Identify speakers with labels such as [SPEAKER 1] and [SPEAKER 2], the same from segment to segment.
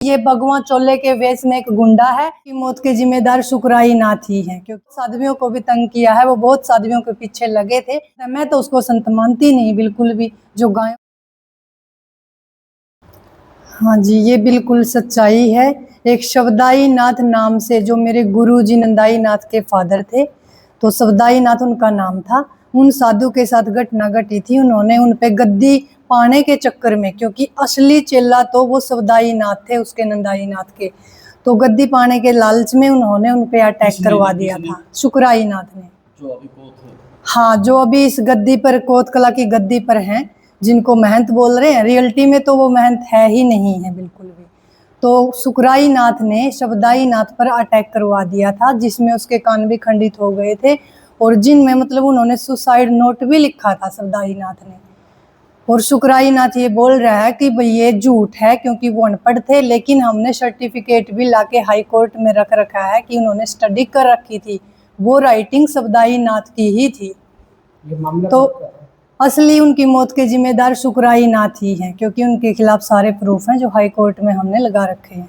[SPEAKER 1] ये भगवा चोले के वेश में एक गुंडा है कि मौत के जिम्मेदार शुक्राई नाथ ही है, क्योंकि साध्वियों को भी तंग किया है। वो बहुत साध्वियों के पीछे लगे थे। मैं तो उसको संत मानती नहीं बिल्कुल भी। जो गायों, हाँ जी, ये बिल्कुल सच्चाई है। एक शबदाई नाथ नाम से, जो मेरे गुरु जी नंदाई नाथ के फादर थे, तो शबदाई नाथ उनका नाम था। उन साधु के साथ घटना घटी थी। उन्होंने उन पे गद्दी पाने के चक्कर में, क्योंकि असली चेला तो वो शबदाई नाथ थे उसके नंदाई नाथ के, तो गद्दी पाने के लालच में उन्होंने उन पे अटैक करवा दिया था शुक्राई नाथ ने।
[SPEAKER 2] जो अभी
[SPEAKER 1] हाँ, जो अभी इस गद्दी पर, कोत कला की गद्दी पर हैं, जिनको महंत बोल रहे हैं, रियलिटी में तो वो महंत है ही नहीं है बिल्कुल भी। तो शुक्राई नाथ ने शबदाई नाथ पर अटैक करवा दिया था, जिसमें उसके कान भी खंडित हो गए थे, और जिनमें मतलब उन्होंने सुसाइड नोट भी लिखा था शबदाई नाथ ने। और शुक्राई नाथ ये बोल रहा है कि भाई ये झूठ है, क्योंकि वो अनपढ़ थे, लेकिन हमने सर्टिफिकेट भी लाके हाई कोर्ट में रख रखा है कि उन्होंने स्टडी कर रखी थी। वो राइटिंग शबदाई नाथ की ही थी। तो असली उनकी मौत के जिम्मेदार शुक्राई नाथ ही हैं, क्योंकि उनके खिलाफ सारे प्रूफ हैं जो हाई कोर्ट में हमने लगा रखे हैं।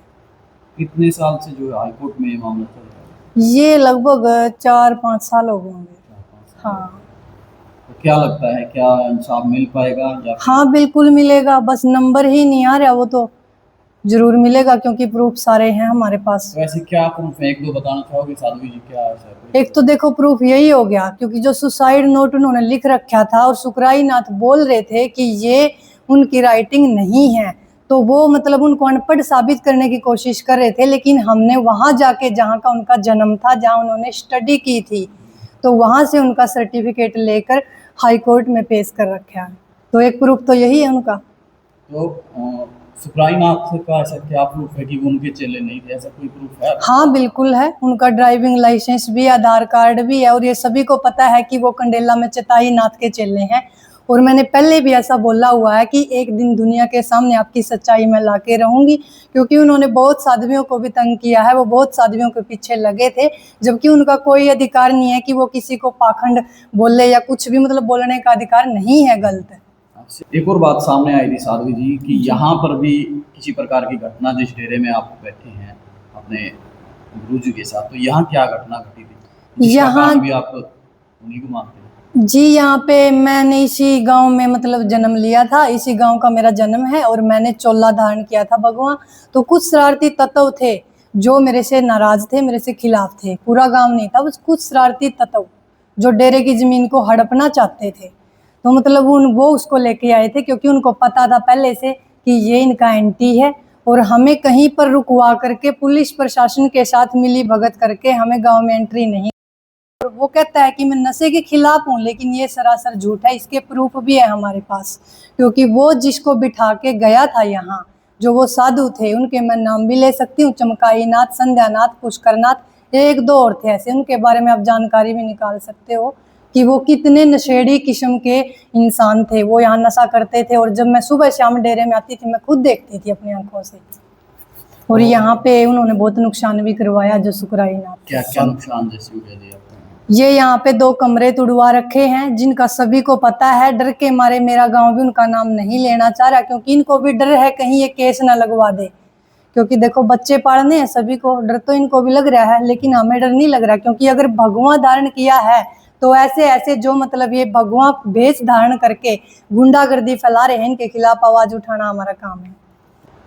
[SPEAKER 2] कितने साल से जो हाई कोर्ट में ये मामला चल रहा है?
[SPEAKER 1] ये लगभग 4-5 साल हो गए होंगे। हाँ,
[SPEAKER 2] तो क्या लगता है, क्या इंसाफ मिल पाएगा या
[SPEAKER 1] हाँ बिल्कुल मिलेगा, बस नंबर ही नहीं आ रहा। वो तो जरूर मिलेगा, क्योंकि प्रूफ सारे हैं हमारे पास।
[SPEAKER 2] वैसे क्या प्रूफ है, एक दो बताना चाहोगे साध्वी जी? क्या है?
[SPEAKER 1] एक तो देखो, प्रूफ यही हो गया, क्योंकि जो सुसाइड नोट उन्होंने लिख रखा था और शुक्राई नाथ बोल रहे थे कि ये उनकी राइटिंग नहीं है, तो वो मतलब उनको अनपढ़ साबित करने की कोशिश कर रहे थे। लेकिन हमने वहां जाके, जहाँ का उनका जन्म था, जहाँ उन्होंने स्टडी की थी, तो वहां से उनका सर्टिफिकेट लेकर हाई कोर्ट में पेश कर रखा है। तो एक प्रूफ तो यही है उनका।
[SPEAKER 2] तो शुक्राई नाथ का ऐसा क्या प्रूफ है कि वो उनके चेले नहीं थे? ऐसा कोई प्रूफ है?
[SPEAKER 1] हाँ बिल्कुल है, उनका ड्राइविंग लाइसेंस भी, आधार कार्ड भी है, और ये सभी को पता है कि वो कंडेला में चताई नाथ के चेले हैं। और मैंने पहले भी ऐसा बोला हुआ है कि एक दिन दुनिया के सामने आपकी सच्चाई में लाके रहूंगी, क्योंकि उन्होंने बहुत साध्वियों को भी तंग किया है। वो बहुत साध्वियों के पीछे लगे थे, जबकि उनका कोई अधिकार नहीं है कि वो किसी को पाखंड बोले या कुछ भी, मतलब बोलने का अधिकार नहीं है। गलत है।
[SPEAKER 2] एक और बात सामने आई थी साध्वी जी कि यहाँ पर भी किसी प्रकार की घटना, जिस डेरे में आप बैठे हैं अपने गुरु जी के साथ, तो यहाँ क्या घटना घटी थी?
[SPEAKER 1] यहाँ
[SPEAKER 2] भी आप उन्हीं को मानते हैं?
[SPEAKER 1] जी, यहाँ पे मैंने इसी गांव में मतलब जन्म लिया था। इसी गांव का मेरा जन्म है, और मैंने चोला धारण किया था भगवा। तो कुछ शरारती तत्व थे जो मेरे से नाराज थे, मेरे से खिलाफ थे। पूरा गांव नहीं था, बस कुछ शरारती तत्व जो डेरे की जमीन को हड़पना चाहते थे। तो मतलब वो उसको लेके आए थे, क्योंकि उनको पता था पहले से कि ये इनका एंटी है, और हमें कहीं पर रुकवा करके, पुलिस प्रशासन के साथ मिली भगत करके हमें गांव में एंट्री नहीं। और वो कहता है कि मैं नशे के खिलाफ हूँ, लेकिन ये सरासर झूठ है। इसके प्रूफ भी है हमारे पास, क्योंकि वो जिसको बिठा के गया था यहाँ, जो वो साधु थे, उनके मैं नाम भी ले सकती हूँ, चमकाई नाथ, संध्यानाथ, पुष्करनाथ, एक दो और थे ऐसे। उनके बारे में आप जानकारी भी निकाल सकते हो कि वो कितने नशेड़ी किस्म के इंसान थे। वो यहाँ नशा करते थे, और जब मैं सुबह शाम डेरे में आती थी, मैं खुद देखती थी अपनी आंखों से। और यहाँ पे उन्होंने बहुत नुकसान भी करवाया। जो शुक्राई नाथ,
[SPEAKER 2] क्या क्या नुकसान जैसे हुए थे?
[SPEAKER 1] ये यहाँ पे 2 कमरे तुड़वा रखे हैं, जिनका सभी को पता है। डर के मारे मेरा गांव भी उनका नाम नहीं लेना चाह रहा, क्योंकि इनको भी डर है कहीं ये केस ना लगवा दे। क्योंकि देखो, बच्चे पालने हैं, सभी को डर तो इनको भी लग रहा है, लेकिन हमें डर नहीं लग रहा, क्योंकि अगर भगवा धारण किया है, तो ऐसे ऐसे जो मतलब ये भगवा भेष धारण करके गुंडागर्दी फैला रहे हैं, इनके खिलाफ आवाज उठाना हमारा काम है।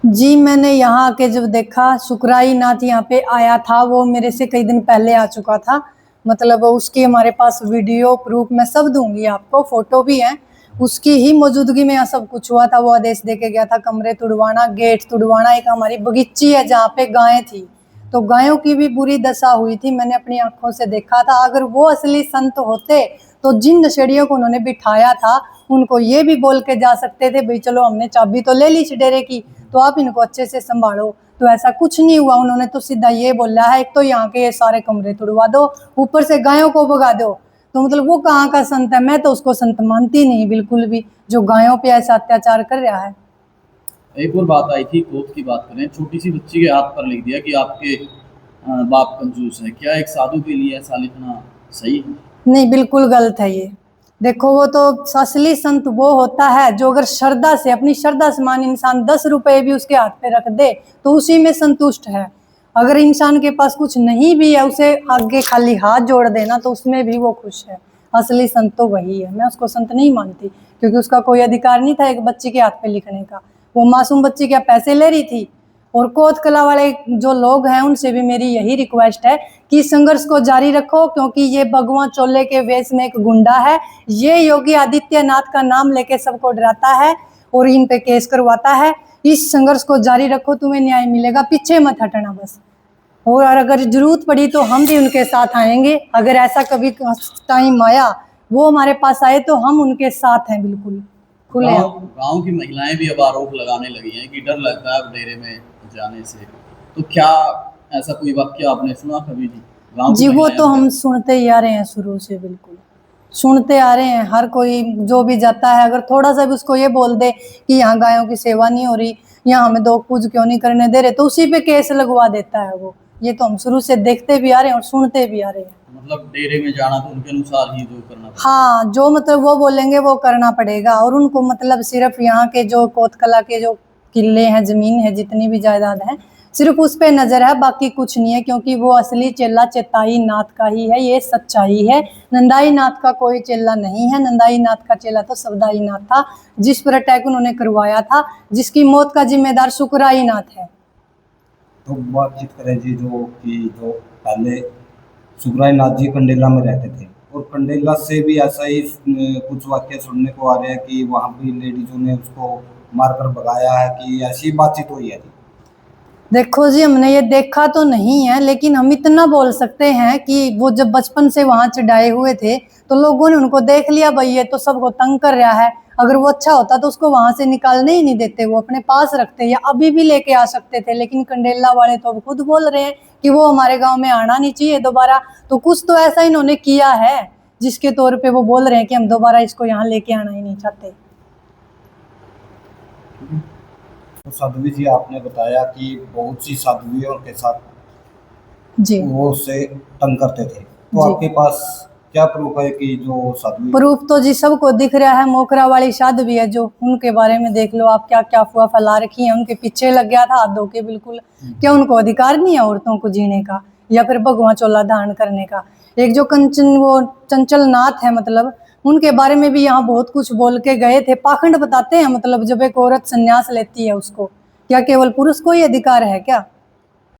[SPEAKER 1] जी, मैंने यहाँ आके जब देखा, शुक्राई नाथ यहाँ पे आया था, वो मेरे से कई दिन पहले आ चुका था। मतलब उसकी हमारे पास वीडियो प्रूफ मैं सब दूंगी आपको, फोटो भी है। उसकी ही मौजूदगी में यहाँ सब कुछ हुआ था। वो आदेश दे के गया था कमरे तुड़वाना, गेट तुड़वाना। एक हमारी बगीची है जहाँ पे गायें थी, तो गायों की भी बुरी दशा हुई थी। मैंने अपनी आंखों से देखा था। अगर वो असली संत होते, तो जिन नशेड़ियों को उन्होंने बिठाया था, उनको ये भी बोल के जा सकते थे, भाई चलो हमने चाबी तो ले ली इस डेरे की, तो आप इनको अच्छे से संभालो। तो ऐसा कुछ नहीं हुआ। उन्होंने तो सीधा ये बोला है, एक तो यहाँ के ये सारे कमरे तुड़वा दो, ऊपर से गायों को भगा दो। तो मतलब वो कहाँ का संत है? मैं तो उसको संत मानती नहीं बिल्कुल भी, जो गायों पे ऐसा अत्याचार कर रहा है।
[SPEAKER 2] एक और बात आई थी, कोर्ट की बात करें, छोटी सी बच्ची के हाथ पर लिख दिया कि आपके बाप कंजूस है। क्या एक साधु के लिए ऐसा लिखना सही है?
[SPEAKER 1] नहीं, बिल्कुल गलत है ये। देखो वो तो असली संत वो होता है जो अगर श्रद्धा से, अपनी श्रद्धा से, मान इंसान 10 रुपए भी उसके हाथ पे रख दे तो उसी में संतुष्ट है। अगर इंसान के पास कुछ नहीं भी है, उसे आगे खाली हाथ जोड़ देना तो उसमें भी वो खुश है। असली संत तो वही है। मैं उसको संत नहीं मानती क्योंकि उसका कोई अधिकार नहीं था एक बच्चे के हाथ पे लिखने का। वो मासूम बच्ची क्या पैसे ले रही थी। और कोत कला वाले जो लोग हैं उनसे भी मेरी यही रिक्वेस्ट है कि संघर्ष को जारी रखो, क्योंकि ये भगवान चोले के वेश में एक गुंडा है। ये योगी आदित्यनाथ का नाम लेके सबको डराता है और इन पे केस करवाता है। इस संघर्ष को जारी रखो, तुम्हें न्याय मिलेगा, पीछे मत हटना बस। और अगर जरूरत पड़ी तो हम भी उनके साथ आएंगे। अगर ऐसा कभी टाइम आया वो हमारे पास आए तो हम उनके साथ हैं, बिल्कुल खुले।
[SPEAKER 2] गांव की महिलाएं भी अब आरोप लगाने लगी हैं कि डर लगता है अब डेरे में जाने से। तो क्या ऐसा कोई वाक्य आपने सुना कभी जी? गांव की
[SPEAKER 1] जी वो
[SPEAKER 2] महिलाएं
[SPEAKER 1] तो
[SPEAKER 2] अब
[SPEAKER 1] हम सुनते ही आ रहे हैं, शुरू से बिल्कुल सुनते आ रहे हैं। हर कोई जो भी जाता है अगर थोड़ा सा भी उसको ये बोल दे कि यहाँ गायों की सेवा नहीं हो रही, यहाँ हमें दो पूज क्यों नहीं करने दे रहे, तो उसी पे केस लगवा देता है वो। ये तो हम शुरू से देखते भी आ रहे हैं और सुनते भी आ रहे हैं।
[SPEAKER 2] मतलब डेरे में जाना तो उनके अनुसार ही जो करना पड़ेगा।
[SPEAKER 1] हाँ, जो मतलब वो बोलेंगे वो करना पड़ेगा। और उनको मतलब सिर्फ यहाँ के जो कोतकला के जो किले हैं, जमीन है, जितनी भी जायदाद है, सिर्फ उस पे नजर है, बाकी कुछ नहीं है। क्योंकि वो असली चेला चेताई नाथ का ही है, ये सच्चाई है। नंदाई नाथ का कोई चेला नहीं है। नंदाई नाथ का चेला तो सवदाई नाथ था, जिस पर अटैक उन्होंने करवाया था, जिसकी मौत का जिम्मेदार सुकराई नाथ है।
[SPEAKER 3] तो बातचीत करें जी, जो पहले सुखराय नाथ जी कंडेला में रहते थे और कंडेला से भी ऐसा ही कुछ वाक्य सुनने को आ रहे हैं कि वहाँ भी लेडीजों ने उसको मारकर भगाया है, कि ऐसी बातचीत हुई है जी?
[SPEAKER 1] देखो जी, हमने ये देखा तो नहीं है, लेकिन हम इतना बोल सकते हैं कि वो जब बचपन से वहां चढ़ाए हुए थे तो लोगों ने उनको देख लिया, भाई ये तो सबको तंग कर रहा है। अगर वो अच्छा होता तो उसको वहां से निकालने ही नहीं देते, वो अपने पास रखते या अभी भी लेके आ सकते थे। लेकिन कंडेला वाले तो अब खुद बोल रहे हैं कि वो हमारे गाँव में आना नहीं चाहिए दोबारा। तो कुछ तो ऐसा इन्होंने किया है जिसके तौर पे वो बोल रहे हैं कि हम दोबारा इसको यहाँ लेके आना ही नहीं चाहते।
[SPEAKER 3] तो साध्वी जी, आपने बताया कि बहुत सी साध्वियों के साथ
[SPEAKER 1] जी
[SPEAKER 3] वो उससे तंग करते थे, तो
[SPEAKER 1] जी।
[SPEAKER 3] आपके पास क्या प्रूफ है कि जो साध्वी?
[SPEAKER 1] प्रूफ तो जी सबको दिख रहा है। मोकरा वाली साध्वी है जो, उनके बारे में देख लो आप, क्या क्या अफवाह फैला रखी है। उनके पीछे लग गया था हाथ धो के बिल्कुल। क्या उनको अधिकार नहीं है औरतों को जीने का या फिर भगवा चोला धारण करने का? एक जो कंचन वो चंचल नाथ है, मतलब उनके बारे में भी यहाँ बहुत कुछ बोल के गए थे। पाखंड बताते हैं, मतलब जब एक औरत संन्यास लेती है उसको, क्या केवल पुरुष को ही अधिकार है क्या?